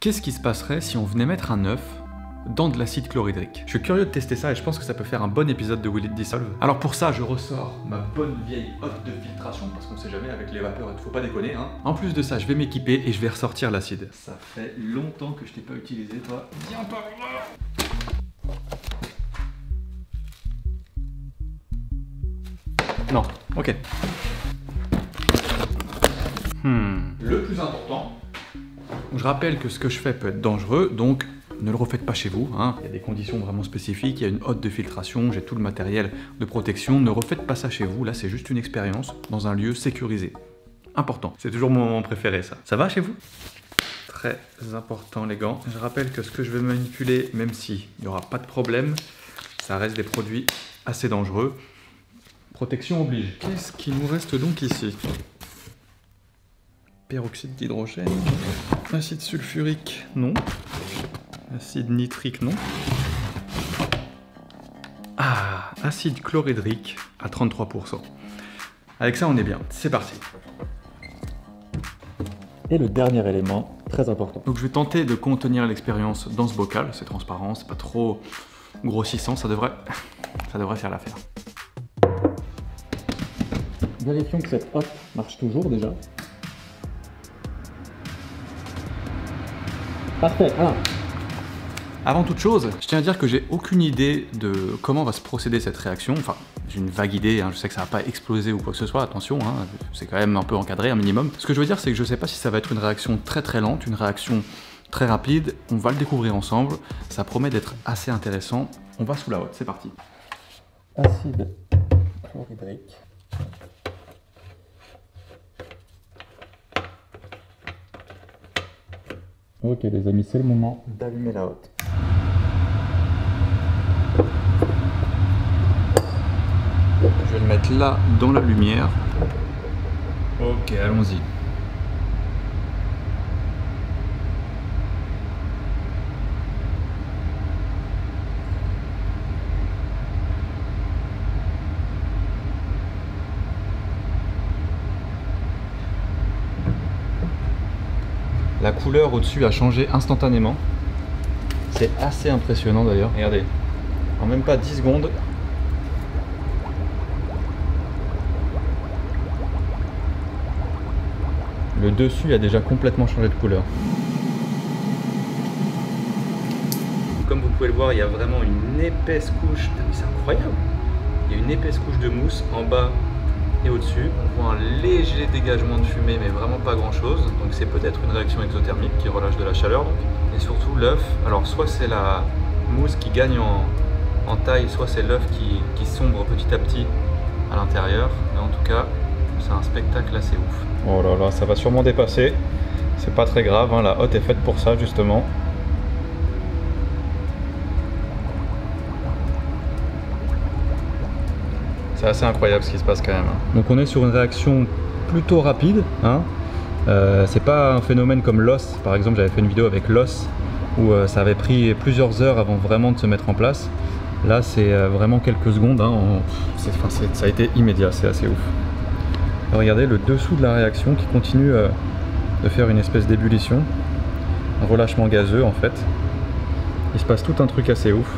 Qu'est-ce qui se passerait si on venait mettre un œuf dans de l'acide chlorhydrique? Je suis curieux de tester ça et je pense que ça peut faire un bon épisode de Will It Dissolve. Alors pour ça, je ressors ma bonne vieille hotte de filtration, parce qu'on sait jamais avec les vapeurs, il faut pas déconner, hein. En plus de ça, je vais m'équiper et je vais ressortir l'acide. Ça fait longtemps que je t'ai pas utilisé, toi. Viens par là. Non, ok. Le plus important, je rappelle que ce que je fais peut être dangereux, donc ne le refaites pas chez vous, hein. Il y a des conditions vraiment spécifiques, il y a une hotte de filtration, j'ai tout le matériel de protection, ne refaites pas ça chez vous, là c'est juste une expérience dans un lieu sécurisé. Important, c'est toujours mon moment préféré ça. Ça va chez vous? Très important les gants. Je rappelle que ce que je vais manipuler, même s'il n'y aura pas de problème, ça reste des produits assez dangereux. Protection oblige. Qu'est-ce qui nous reste donc ici? Peroxyde d'hydrogène, acide sulfurique, non. Acide nitrique, non. Ah, acide chlorhydrique à 33%. Avec ça, on est bien. C'est parti. Et le dernier élément, très important. Donc je vais tenter de contenir l'expérience dans ce bocal. C'est transparent, c'est pas trop grossissant, ça devrait faire l'affaire. Vérifions que cette hotte marche toujours déjà. Parfait, ah. Avant toute chose, je tiens à dire que j'ai aucune idée de comment va se procéder cette réaction. Enfin, j'ai une vague idée, hein. Je sais que ça va pas exploser ou quoi que ce soit, attention, hein. C'est quand même un peu encadré, un minimum. Ce que je veux dire, c'est que je sais pas si ça va être une réaction très très lente, une réaction très rapide. On va le découvrir ensemble. Ça promet d'être assez intéressant. On va sous la hotte, c'est parti. Acide chlorhydrique. Ok les amis, c'est le moment d'allumer la hotte. Je vais le mettre là, dans la lumière. Ok, allons-y. La couleur au-dessus a changé instantanément. C'est assez impressionnant d'ailleurs. Regardez, en même pas 10 secondes. Le dessus a déjà complètement changé de couleur. Comme vous pouvez le voir, il y a vraiment une épaisse couche. C'est incroyable. Il y a une épaisse couche de mousse en bas et au-dessus. On voit un léger dégagement de fumée, mais vraiment pas grand chose. Donc c'est peut-être une réaction exothermique qui relâche de la chaleur. Donc. Et surtout l'œuf, alors soit c'est la mousse qui gagne en taille, soit c'est l'œuf qui sombre petit à petit à l'intérieur. Mais en tout cas, c'est un spectacle assez ouf. Oh là là, ça va sûrement dépasser. C'est pas très grave, hein. La hotte est faite pour ça justement. C'est assez incroyable ce qui se passe quand même. Donc on est sur une réaction plutôt rapide, hein. C'est pas un phénomène comme l'os. Par exemple, j'avais fait une vidéo avec l'os où ça avait pris plusieurs heures avant vraiment de se mettre en place. Là, c'est vraiment quelques secondes, hein. Ça a été immédiat, c'est assez ouf. Alors, regardez le dessous de la réaction qui continue de faire une espèce d'ébullition, un relâchement gazeux en fait. Il se passe tout un truc assez ouf.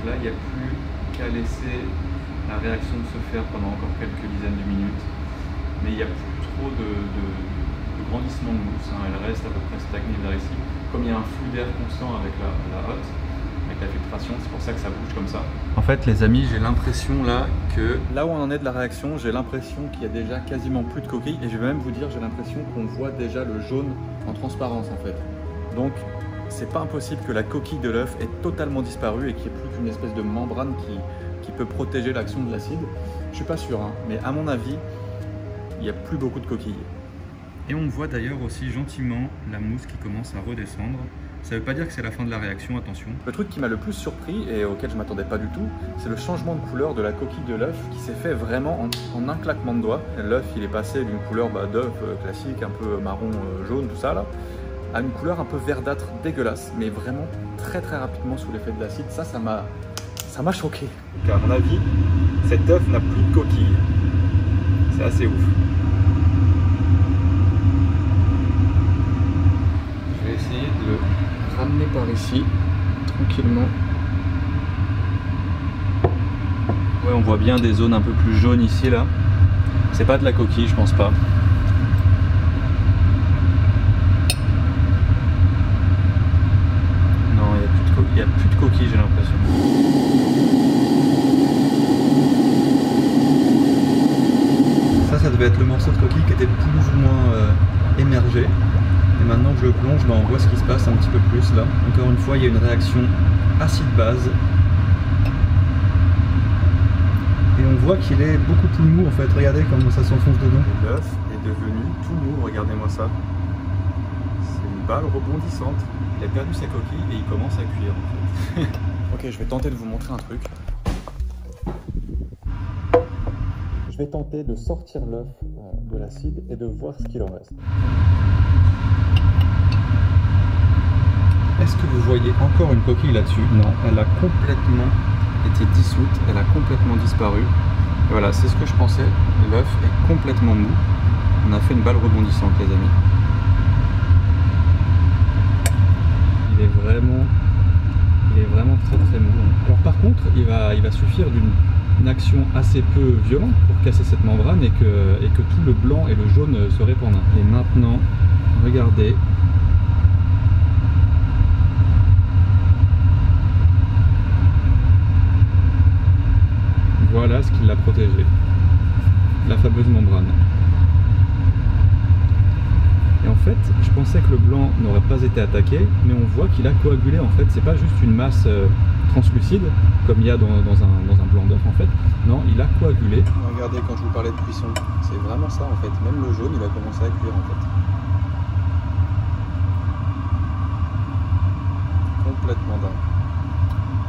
Là, il n'y a plus qu'à laisser la réaction se faire pendant encore quelques dizaines de minutes. Mais il n'y a plus trop de grandissement de mousse, hein. Elle reste à peu près stagnée vers ici. Comme il y a un flux d'air constant avec la hotte, avec la filtration, c'est pour ça que ça bouge comme ça. En fait, les amis, j'ai l'impression là que... Là où on en est de la réaction, j'ai l'impression qu'il y a déjà quasiment plus de coquilles. Et je vais même vous dire, j'ai l'impression qu'on voit déjà le jaune en transparence en fait. Donc, c'est pas impossible que la coquille de l'œuf ait totalement disparu et qu'il n'y ait plus qu'une espèce de membrane qui peut protéger l'action de l'acide. Je suis pas sûr, hein, mais à mon avis, il n'y a plus beaucoup de coquilles. Et on voit d'ailleurs aussi gentiment la mousse qui commence à redescendre. Ça ne veut pas dire que c'est la fin de la réaction, attention. Le truc qui m'a le plus surpris et auquel je m'attendais pas du tout, c'est le changement de couleur de la coquille de l'œuf qui s'est fait vraiment en un claquement de doigts. L'œuf, il est passé d'une couleur d'œuf classique, un peu marron, jaune, tout ça là, à une couleur un peu verdâtre dégueulasse, mais vraiment très très rapidement sous l'effet de l'acide. Ça ça m'a choqué. Donc à mon avis, cet œuf n'a plus de coquille. C'est assez ouf. Je vais essayer de le ramener par ici, tranquillement. Ouais, on voit bien des zones un peu plus jaunes ici, là. C'est pas de la coquille, je pense pas. Non, il n'y a plus de coquille, j'ai l'impression. Ça devait être le morceau de coquille qui était plus ou moins émergé. Et maintenant que je le plonge, on voit ce qui se passe un petit peu plus là. Encore une fois, il y a une réaction acide-base. Et on voit qu'il est beaucoup plus mou en fait. Regardez comment ça s'enfonce dedans. L'œuf est devenu tout mou, regardez-moi ça. C'est une balle rebondissante. Il a perdu sa coquille et il commence à cuire en fait. Ok, je vais tenter de vous montrer un truc. Je vais tenter de sortir l'œuf de l'acide et de voir ce qu'il en reste. Est-ce que vous voyez encore une coquille là-dessus? Non, elle a complètement été dissoute, elle a complètement disparu. Et voilà, c'est ce que je pensais, l'œuf est complètement mou. On a fait une balle rebondissante, les amis. Il est vraiment très très mou. Alors par contre, il va suffire d'une action assez peu violente pour casser cette membrane et que tout le blanc et le jaune se répandent. Et maintenant, regardez. Voilà ce qui l'a protégé, la fameuse membrane. Et en fait, je pensais que le blanc n'aurait pas été attaqué, mais on voit qu'il a coagulé en fait. C'est pas juste une masse translucide, comme il y a dans un blanc d'œuf en fait. Non, il a coagulé. Regardez, quand je vous parlais de cuisson, c'est vraiment ça en fait. Même le jaune, il a commencé à cuire en fait. Complètement dingue.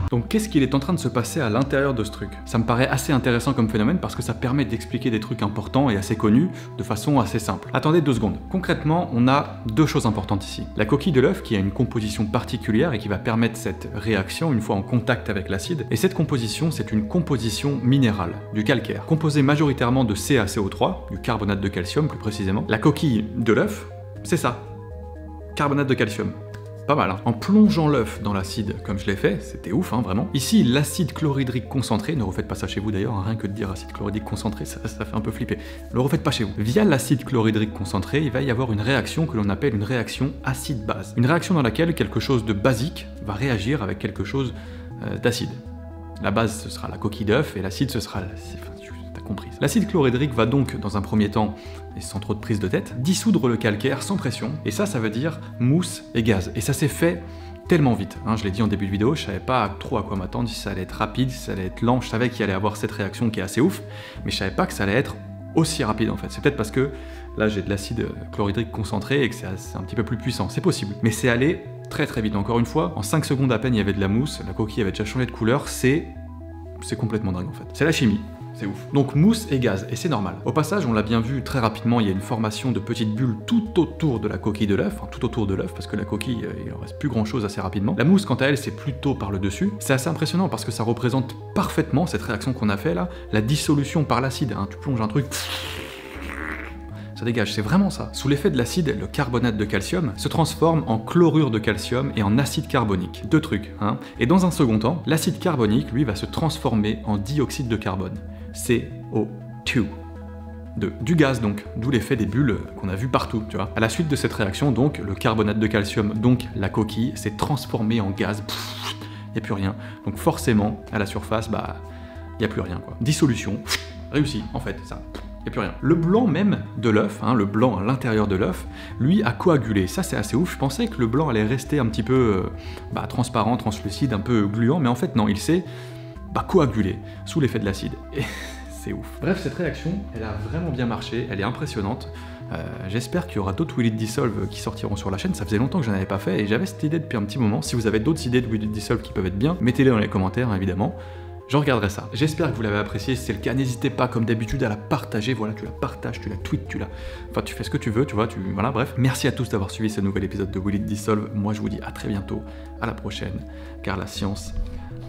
Donc qu'est-ce qu'il est en train de se passer à l'intérieur de ce truc? Ça me paraît assez intéressant comme phénomène parce que ça permet d'expliquer des trucs importants et assez connus de façon assez simple. Attendez 2 secondes. Concrètement, on a 2 choses importantes ici. La coquille de l'œuf qui a une composition particulière et qui va permettre cette réaction une fois en contact avec l'acide. Et cette composition, c'est une composition minérale, du calcaire, composée majoritairement de CaCO3, du carbonate de calcium plus précisément. La coquille de l'œuf, c'est ça, carbonate de calcium. Pas mal, hein. En plongeant l'œuf dans l'acide, comme je l'ai fait, c'était ouf, hein, vraiment. Ici, l'acide chlorhydrique concentré, ne refaites pas ça chez vous d'ailleurs, hein, rien que de dire acide chlorhydrique concentré, ça fait un peu flipper. Ne le refaites pas chez vous. Via l'acide chlorhydrique concentré, il va y avoir une réaction que l'on appelle une réaction acide-base. Une réaction dans laquelle quelque chose de basique va réagir avec quelque chose d'acide. La base, ce sera la coquille d'œuf, et l'acide, ce sera... compris. L'acide chlorhydrique va donc, dans un premier temps, et sans trop de prise de tête, dissoudre le calcaire sans pression, et ça veut dire mousse et gaz. Et ça s'est fait tellement vite, hein, je l'ai dit en début de vidéo, je savais pas trop à quoi m'attendre, si ça allait être rapide, si ça allait être lent, je savais qu'il allait avoir cette réaction qui est assez ouf, mais je savais pas que ça allait être aussi rapide en fait. C'est peut-être parce que là j'ai de l'acide chlorhydrique concentré et que c'est un petit peu plus puissant, c'est possible. Mais c'est allé très très vite, encore une fois, en 5 secondes à peine il y avait de la mousse, la coquille avait déjà changé de couleur, c'est complètement dingue en fait. C'est la chimie. C'est ouf. Donc mousse et gaz, et c'est normal. Au passage, on l'a bien vu très rapidement, il y a une formation de petites bulles tout autour de la coquille de l'œuf, enfin, tout autour de l'œuf, parce que la coquille, il en reste plus grand chose assez rapidement. La mousse, quant à elle, c'est plutôt par le dessus. C'est assez impressionnant parce que ça représente parfaitement cette réaction qu'on a fait là, la dissolution par l'acide. Hein. Tu plonges un truc, ça dégage, c'est vraiment ça. Sous l'effet de l'acide, le carbonate de calcium se transforme en chlorure de calcium et en acide carbonique. 2 trucs, hein. Et dans un second temps, l'acide carbonique, lui, va se transformer en dioxyde de carbone. CO2. Du gaz donc, d'où l'effet des bulles qu'on a vu partout, tu vois. À la suite de cette réaction, donc, le carbonate de calcium, donc la coquille, s'est transformé en gaz, il n'y a plus rien. Donc forcément, à la surface, bah, il n'y a plus rien, quoi. Dissolution, réussi, en fait, ça. Il n'y a plus rien. Le blanc même de l'œuf, hein, le blanc à l'intérieur de l'œuf, lui a coagulé. Ça c'est assez ouf, je pensais que le blanc allait rester un petit peu transparent, translucide, un peu gluant, mais en fait non, il s'est coagulé sous l'effet de l'acide. Et c'est ouf. Bref, cette réaction, elle a vraiment bien marché, elle est impressionnante. J'espère qu'il y aura d'autres Will It Dissolve qui sortiront sur la chaîne, ça faisait longtemps que j'en avais pas fait, et j'avais cette idée depuis un petit moment. Si vous avez d'autres idées de Will It Dissolve qui peuvent être bien, mettez-les dans les commentaires, hein, évidemment. Je regarderai ça. J'espère que vous l'avez apprécié. Si c'est le cas, n'hésitez pas, comme d'habitude, à la partager. Voilà, tu la partages, tu la tweets, enfin, tu fais ce que tu veux, tu vois, voilà, bref. Merci à tous d'avoir suivi ce nouvel épisode de Will It Dissolve. Moi, je vous dis à très bientôt, à la prochaine, car la science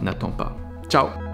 n'attend pas. Ciao.